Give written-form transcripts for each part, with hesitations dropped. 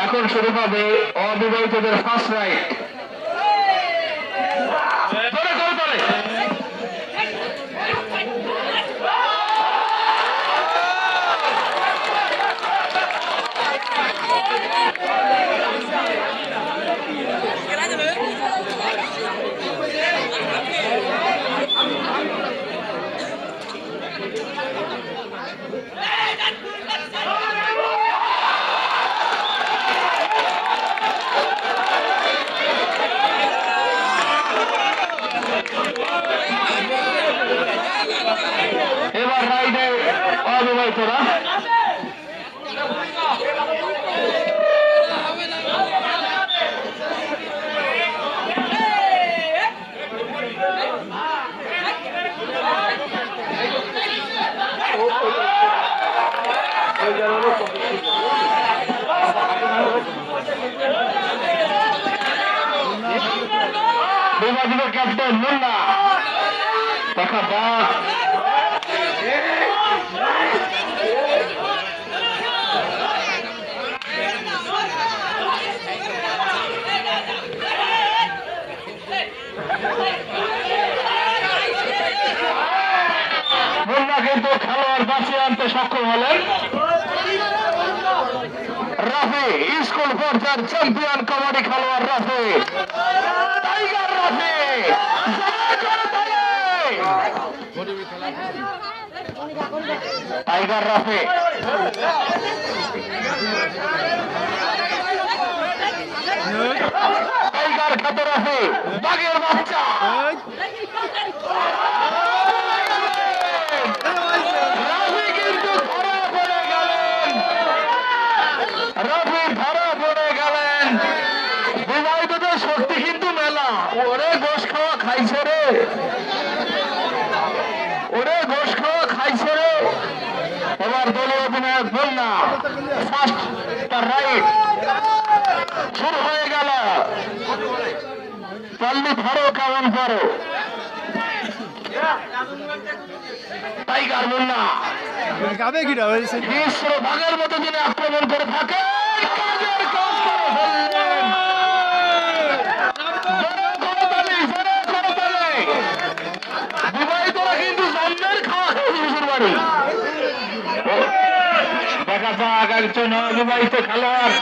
এখন শুরু হবে অবিবাহিতদের ফার্স্ট রাইড। এবার রাইডে অবিবাহিতরা বিভাগীয় ক্যাপ্টেন মুন্না দেখা যাক মুন্না কিন্তু খেলোয়াড় বাঁচিয়ে আনতে সক্ষম হলেন। রাফি স্কুল পর্যায়ের চ্যাম্পিয়ন কবাডি খেলোয়াড় Rafi, tiger Rafi, tiger Rafi tiger খ্যাত রাফি বাঘের বাচ্চা রাফি কিন্তু ধরা পড়ে গেলেন। রাফি ধরা পড়ে গেলেন। বিবাহিতদের শক্তি কিন্তু মেলা। ওরে গোশ খাওয়া খাইছে রে, ওরে গোশ খাওয়া খাইছে রে। এবার দলীয় অধিনায়ক বন্যা ফার্স্ট তার রাইট শুরু হয়ে গেল। চল্লি ধরো কেমন করো টাইগার মুন্না মিশ্র বাঘের মতো যিনি আক্রমণ করে থাকে কাজের কাজ করে ফেললেন। বিবাহিতরা কিন্তু জন্মের খাওয়া খেয়েছে শ্বশুর বাড়ি। দেখা যাক একজন অবিবাহিত খেলোয়াড়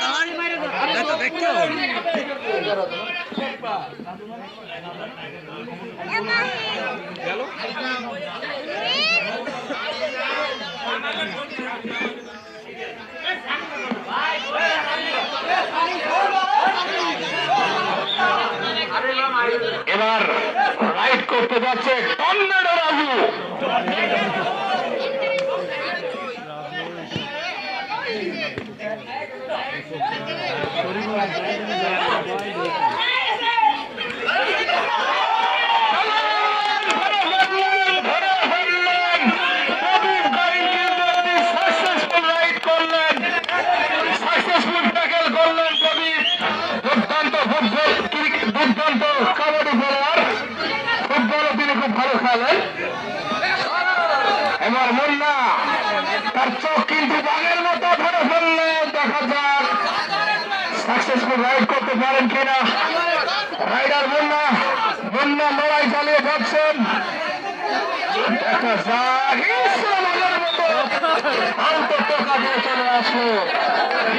এবার রাইড করতে যাচ্ছে টর্নেডো রাজু। দুর্দান্ত কাবাডি খেলোয়াড়, ফুটবলও তিনি খুব ভালো খেলেন। এবার মুন্না তার চোখ কিন্তু বাঘের মতো ধরে ফেললেন। দেখা যাক সাকসেসফুল রাইড করতে পারেন কিনা রাইডার মুন্না। মুন্না লড়াই চালিয়ে যাচ্ছেন। দেখা যাক বাঘের মতো আন্তর টোকা দিয়ে চলে আসলো।